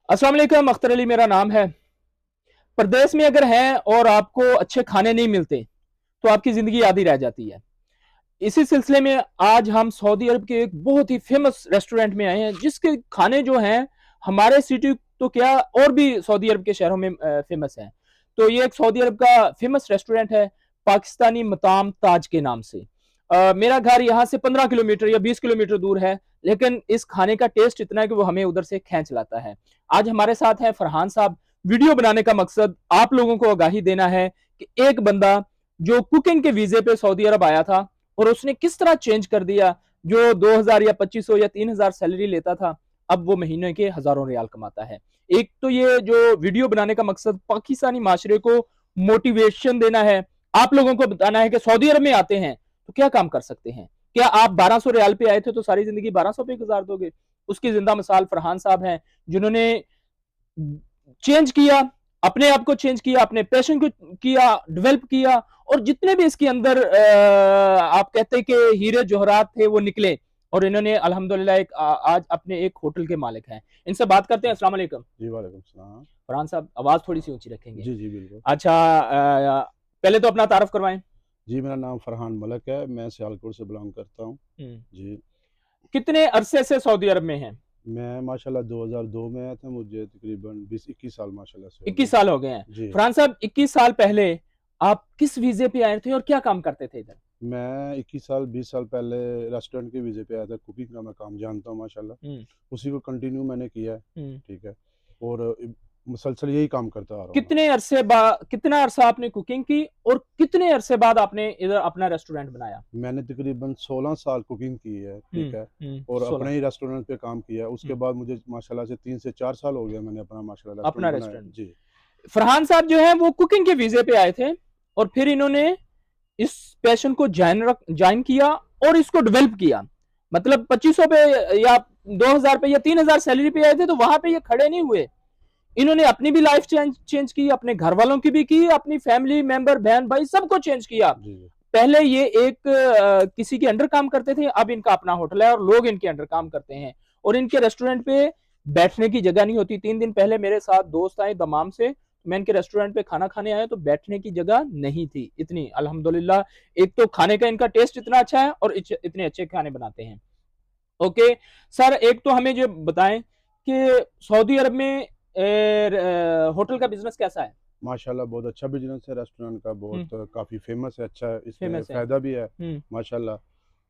अस्सलाम वालेकुम, अख्तर अली मेरा नाम है। प्रदेश में अगर हैं और आपको अच्छे खाने नहीं मिलते तो आपकी जिंदगी आधी रह जाती है। इसी सिलसिले में आज हम सऊदी अरब के एक बहुत ही फेमस रेस्टोरेंट में आए हैं, जिसके खाने जो हैं हमारे सिटी तो क्या और भी सऊदी अरब के शहरों में फेमस हैं। तो ये एक सऊदी अरब का फेमस रेस्टोरेंट है, पाकिस्तानी मताम ताज के नाम से। मेरा घर यहाँ से 15 किलोमीटर या 20 किलोमीटर दूर है, लेकिन इस खाने का टेस्ट इतना है कि वो हमें उधर से खींच लाता है। आज हमारे साथ हैं फरहान साहब। वीडियो बनाने का मकसद आप लोगों को आगाही देना है कि एक बंदा जो कुकिंग के वीजे पे सऊदी अरब आया था और उसने किस तरह चेंज कर दिया। जो 2000 या 2500 या 3000 सैलरी लेता था, अब वो महीने के हजारों रियाल कमाता है। एक तो ये जो वीडियो बनाने का मकसद पाकिस्तानी माशरे को मोटिवेशन देना है, आप लोगों को बताना है कि सऊदी अरब में आते हैं तो क्या काम कर सकते हैं। क्या आप 1200 रियाल पे आए थे तो सारी जिंदगी 1200 पे गुजार दोगे? उसकी जिंदा मिसाल फरहान साहब हैं, जिन्होंने चेंज किया, अपने आप को चेंज किया, अपने पैशन को किया, डेवलप किया, और जितने भी इसके अंदर आप कहते हैं कि हीरे जवाहरात थे वो निकले, और इन्होंने अल्हम्दुलिल्लाह आज अपने एक होटल के मालिक हैं। इनसे बात करते हैं। अस्सलाम वालेकुम। जी, वालेकुम सलाम। फरहान साहब, आवाज थोड़ी सी ऊंची रखेंगे। जी, जी, बिल्कुल। अच्छा, पहले तो अपना तारफ करवाएं। जी, मेरा नाम फरहान मलक है, मैं सियालकोट से बिलॉन्ग करता हूँ। हम्म। जी, कितने अरसे से सऊदी अरब में हैं? मैं माशाल्लाह 2002 में आया था, मुझे तकरीबन 20-21 साल माशाल्लाह से हो 21 गए। साल हो गए हैं। जी, फरहान साहब, 21 साल पहले आप किस वीजे पे आए थे और क्या काम करते थे इधर? मैं 21 साल 20 साल पहले रेस्टोरेंट के वीज़े पे आया था, कुकिंग का मैं काम जानता हूँ माशाल्लाह, हम्म। उसी को कंटिन्यू मैंने किया है, हम्म। ठीक है? और मुसलसल यही काम करता आ रहा हूँ मैं। कितने अरसे बाद, कितना अरसा आपने कुकिंग की और कितने अरसे बाद आपने इधर अपना रेस्टोरेंट बनाया? मैंने तकरीबन 16 साल कुकिंग की है, ठीक है? और 16। अपने ही रेस्टोरेंट पे काम किया है, उसके हम्म। बाद मुझे माशाल्लाह से 3 से 4 साल हो गया मैंने अपना माशाल्लाह अपना रेस्टोरेंट बनाया। रेस्टोरेंट। जी। फरहान साहब जो है वो कुकिंग के वीजे पे आए थे, और फिर इन्होंने इस पैशन को ज्वाइन किया और इसको डेवलप किया। मतलब 2500 पे या 2000 पे या 3000 सैलरी पे आए थे तो वहां पे ये खड़े नहीं हुए। इन्होंने अपनी भी लाइफ चेंज की, अपने घर वालों की भी की, अपनी फैमिली मेंबर बहन भाई सबको चेंज किया। जी, जी। पहले ये एक किसी के अंडर काम करते थे, अब इनका अपना होटल है और लोग इनके अंडर काम करते हैं। और इनके रेस्टोरेंट पे बैठने की जगह नहीं होती। 3 दिन पहले मेरे साथ दोस्त आए दमाम से, मैं इनके रेस्टोरेंट पे खाना खाने आया तो बैठने की जगह नहीं थी इतनी। अल्हम्दुलिल्लाह, एक तो खाने का इनका टेस्ट इतना अच्छा है और इतने अच्छे खाने बनाते हैं। ओके सर, एक तो हमें जो बताएं कि सऊदी अरब में होटल का बिजनेस कैसा है? माशाल्लाह बहुत अच्छा बिज़नेस है रेस्टोरेंट का, हम्म। बहुत काफ़ी फ़ेमस है, अच्छा है, इसमें फेमस है। फ़ायदा भी है हम्म। माशाल्लाह।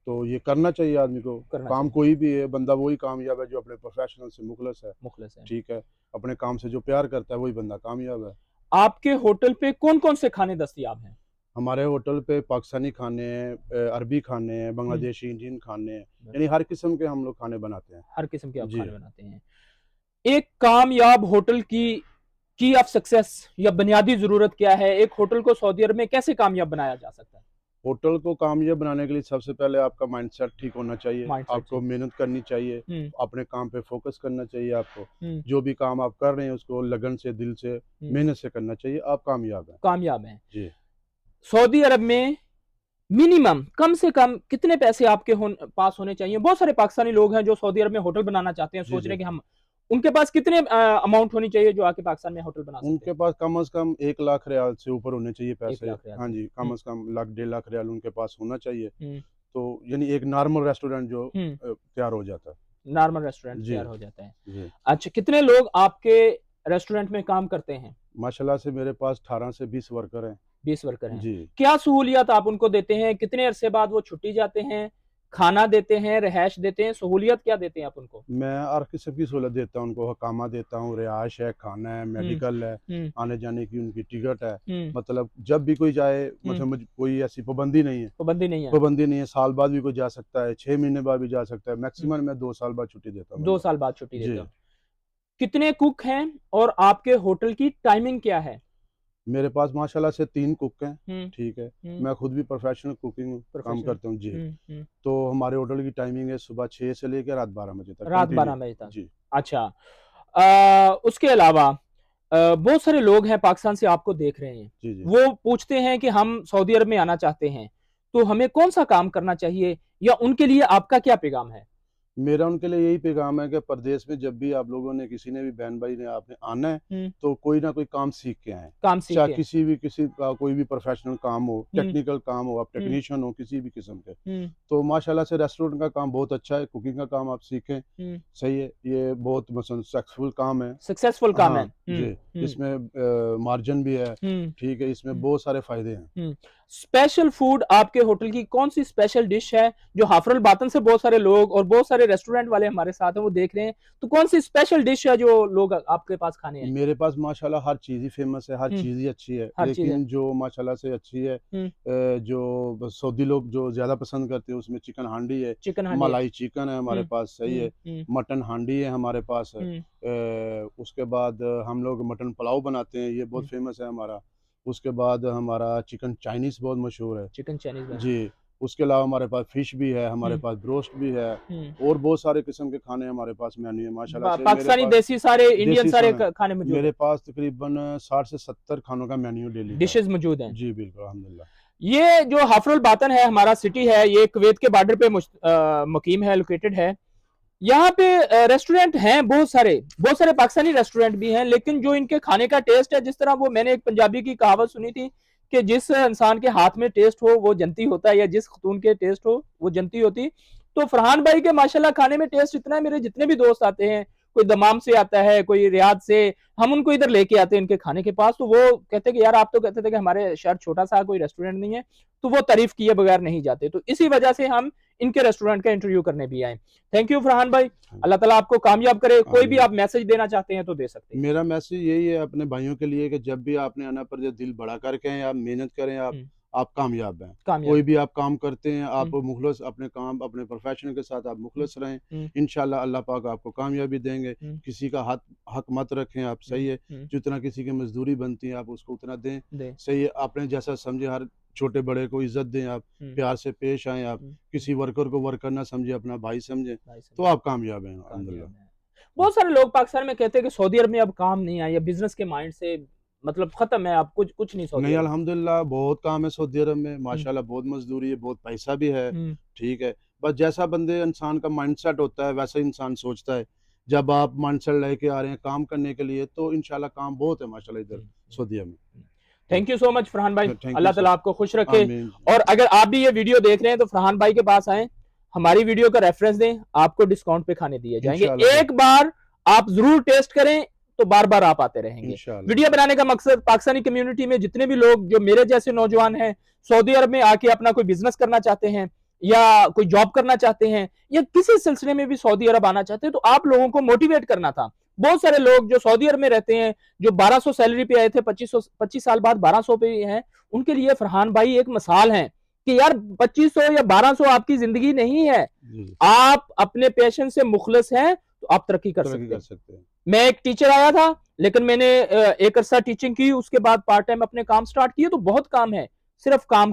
तो ये करना चाहिए आदमी को, करना काम चाहिए। कोई भी है, बंदा वही कामयाब है जो अपने प्रोफ़ेशनल से मुख़लस है, मुखलस है। ठीक है? अपने काम से जो प्यार करता है वही बंदा कामयाब है। आपके होटल पे कौन कौन से खाने दस्तयाब हैं? हमारे होटल पे पाकिस्तानी खाने हैं, अरबी खाने हैं, हम्म। बांग्लादेशी, इंडियन खाने हैं, यानी हर किस्म के हम लोग खाने बनाते हैं। हर किस्म के आप जी। खाने बनाते हैं। एक कामयाब होटल की ऑफ सक्सेस या बुनियादी जरूरत क्या है? एक होटल को सऊदी अरब में कैसे कामयाब बनाया जा सकता है? होटल को कामयाब बनाने के लिए सबसे पहले आपका माइंडसेट ठीक होना चाहिए, माइंडसेट आपको चाहिए। मेहनत करनी चाहिए, हम्म। अपने काम पे फ़ोकस करना चाहिए आपको। हम्म। जो भी काम आप कर रहे हैं उसको लगन से, दिल से, हम्म। मेहनत से करना चाहिए, आप कामयाब हैं। कामयाब हैं। जी। सऊदी अरब में मिनिमम कम से कम कितने पैसे आपके पास होने चाहिए? बहुत सारे पाकिस्तानी लोग हैं जो सऊदी अरब में होटल बनाना चाहते हैं, जी, सोच रहे जी। हैं कि हम, उनके पास कितने अमाउंट होनी चाहिए जो आके पाकिस्तान में होटल बना सकते उनके हैं? पास कम से कम 1 लाख रियाल से ऊपर होने चाहिए 1 पैसे। लाख रियाल हाँ से। जी, कम से कम लाख, डेढ़ लाख रियाल उनके पास होना चाहिए। हम्म। तो यानी एक नॉर्मल रेस्टोरेंट जो हम्म। तैयार हो जाता है। नॉर्मल रेस्टोरेंट जी, तैयार हो जाता है। जी। अच्छा, कितने लोग आपके रेस्टोरेंट में काम करते हैं? माशाल्लाह से मेरे पास 18 से 20 वर्कर हैं। 20 वर्कर हैं। जी। क्या सहूलियत आप उनको देते हैं? कितने अरसे बाद वो छुट्टी जाते हैं? खाना देते हैं, रिहायश देते हैं, सहूलियत क्या देते हैं आप उनको? मैं हर किस्म की सहूलत देता हूँ उनको, हकामा देता हूँ, रिहाइश है, खाना है, हम्म। मेडिकल है, हम्म। आने-जाने की उनकी टिकट है। हम्म। मतलब जब भी कोई जाए, हम्म। मतलब मुझ कोई ऐसी पाबंदी नहीं है। पाबंदी नहीं है। पाबंदी नहीं है, साल बाद भी कोई जा सकता है, 6 महीने बाद भी जा सकता है, हम्म। मैक्सिमम मैं 2 साल बाद छुट्टी देता हूँ 2 बंदों साल बाद छुट्टी को। देते जी। हो। कितने कुक हैं और आपके होटल की टाइमिंग क्या है? मेरे पास माशाल्लाह से 3 कुक हैं, हम्म। ठीक है। हम्म। मैं खुद भी प्रोफ़ेशनल कुकिंग काम प्रोफेशनल। करता हूँ। जी। हम्म। तो हमारे होटल की टाइमिंग है सुबह 6 से लेके रात 12 बजे तक रात कंटिन्यू। 12 बजे तक। जी। अच्छा। उसके अलावा बहुत सारे लोग हैं पाकिस्तान से आपको देख रहे हैं, जी, जी। वो पूछते हैं कि हम सऊदी अरब में आना चाहते हैं तो हमें कौन सा काम करना चाहिए, या उनके लिए आपका क्या पैगाम है? मेरा उनके लिए यही पैगाम है कि परदेश में जब भी आप लोगों ने, किसी ने भी, बहन भाई ने, आपने आना है तो कोई ना कोई काम सीख के आए। काम सीख चाहे के। किसी का कोई भी प्रोफेशनल काम हो, टेक्निकल काम हो, आप टेक्नीशियन हो किसी भी किस्म के, तो माशाल्लाह से रेस्टोरेंट का काम बहुत अच्छा है, कुकिंग का काम आप सीखें, सही है, ये बहुत सक्सेसफुल काम है। सक्सेसफुल काम है। हाँ जी, इसमें मार्जिन भी है, ठीक है, इसमें बहुत सारे फायदे हैं। स्पेशल फूड आपके होटल की कौन सी स्पेशल डिश है जो हाफरल बातन से बहुत सारे लोग और बहुत सारे रेस्टोरेंट वाले हमारे साथ हैं वो देख रहे हैं, तो कौन सी स्पेशल डिश है जो लोग आपके पास खाने हैं? मेरे पास माशाल्लाह हर चीज़ ही फेमस है, हर चीज़ ही अच्छी है, हर चीज है। लेकिन जो माशाल्लाह से अच्छी है, जो सऊदी लोग जो ज़्यादा पसंद करते हैं उसमें चिकन हांडी है, चिकन हांडी है। मलाई चिकन है हमारे पास, सही है, मटन हांडी है हमारे पास है। उसके बाद हम लोग मटन पुलाव बनाते हैं, ये बहुत फेमस है हमारा। उसके बाद हमारा चिकन चाइनीज़ बहुत मशहूर है। Chicken Chinese. जी, उसके अलावा हमारे पास फ़िश भी है, हमारे पास ब्रोस्ट भी है, और बहुत सारे किस्म के खाने हमारे पास मेन्यू है माशाल्लाह से। मेरे पाकिस्तानी पास देसी सारे इंडियन देसी सारे खाना, खाने मौजूद मेरे हैं। पास तकरीबन 60 से 70 खानों का मेन्यू डेली का डिशेस मौजूद हैं। है। जी, बिल्कुल, अल्हम्दुलिल्लाह। ये जो हाफरुल बातन है हमारा सिटी है, ये कुवैत के बॉर्डर पे मुकीम है, लोकेटेड है। यहाँ पे रेस्टोरेंट हैं बहुत सारे पाकिस्तानी रेस्टोरेंट भी हैं, लेकिन जो इनके खाने का टेस्ट है, जिस तरह वो मैंने एक पंजाबी की कहावत सुनी थी कि जिस इंसान के हाथ में टेस्ट हो वो जनती होता है, या जिस खतून के टेस्ट हो वो जनती होती। तो फरहान भाई के माशाल्लाह खाने में टेस्ट इतना है, मेरे जितने भी दोस्त आते हैं, कोई दमाम से आता है, कोई रियाद से, हम उनको इधर लेके आते हैं इनके खाने के पास, तो वो कहते हैं कि यार आप तो कहते थे कि हमारे शहर छोटा सा कोई रेस्टोरेंट नहीं है, तो वो तारीफ किए बगैर नहीं जाते। तो इसी वजह से हम इनके रेस्टोरेंट का इंटरव्यू करने भी आए। थैंक यू फरहान भाई, अल्लाह ताला आपको कामयाब करे। कोई भी आप मैसेज देना चाहते हैं तो दे सकते हैं। मेरा मैसेज यही है अपने भाइयों के लिए कि जब भी आपने आना पर दिल बड़ा करके आए, आप मेहनत करें, आप कामयाब हैं। कोई भी आप काम करते हैं, आप मुखलस अपने काम, अपने प्रोफेशन के साथ आप मुखलस रहें, इंशाल्लाह अल्लाह पाक आपको कामयाबी देंगे। किसी का हक मत रखें आप, सही है, जितना किसी की मजदूरी बनती है आप उसको उतना दें, सही है, आपने जैसा समझे, हर छोटे बड़े को इज्जत दें, आप प्यार से पेश आए, आप किसी वर्कर को वर्कर ना समझे, अपना भाई समझे, तो आप कामयाब हैं अल्हम्दुलिल्लाह। बहुत सारे लोग पाकिस्तान में कहते हैं कि सऊदी अरब में अब काम नहीं है, या बिजनेस के माइंड से मतलब खत्म है, अब कुछ नहीं सऊदी नहीं, अरब। अल्हम्दुलिल्लाह बहुत काम है सऊदी अरब में, माशाल्लाह बहुत मजदूरी है, बहुत पैसा भी है, ठीक है, बस जैसा बंदे इंसान का माइंडसेट होता है वैसा इंसान सोचता है। जब आप माइंडसेट लेके आ रहे हैं काम करने के लिए, तो इंशाल्लाह काम बहुत है माशाल्लाह इधर सऊदी में। Thank you so much Farhan भाई, थैंक यू अल्लाह सर। ताला आपको खुश रखे। आमीन। और अगर आप भी ये वीडियो देख रहे हैं तो फरहान भाई के पास आए, हमारी वीडियो का रेफरेंस दें, आपको डिस्काउंट पे खाने दिए जाएंगे। इंशाल्लाह। एक बार आप जरूर टेस्ट करें तो बार बार आप आते रहेंगे। इंशाल्लाह। वीडियो बनाने का मकसद पाकिस्तानी कम्युनिटी में जितने भी लोग जो मेरे जैसे नौजवान हैं, सऊदी अरब में आके अपना कोई बिजनेस करना चाहते हैं, या कोई जॉब करना चाहते हैं, या किसी सिलसिले में भी सऊदी अरब आना चाहते हैं, तो आप लोगों को मोटिवेट करना था। बहुत सारे लोग जो सऊदी अरब में रहते हैं, जो 1200 सैलरी पे आए थे, 25 साल बाद 1200 पे हैं, उनके लिए फरहान भाई एक मिसाल हैं कि यार 2500 या 1200 आपकी जिंदगी नहीं है। आप अपने पैशन से मुखलिस हैं तो आप तरक्की कर सकते हैं। मैं एक टीचर आया था, लेकिन मैंने एक अरसा टीचिंग की, उसके बाद पार्ट टाइम अपने काम स्टार्ट किए, तो बहुत काम है, सिर्फ काम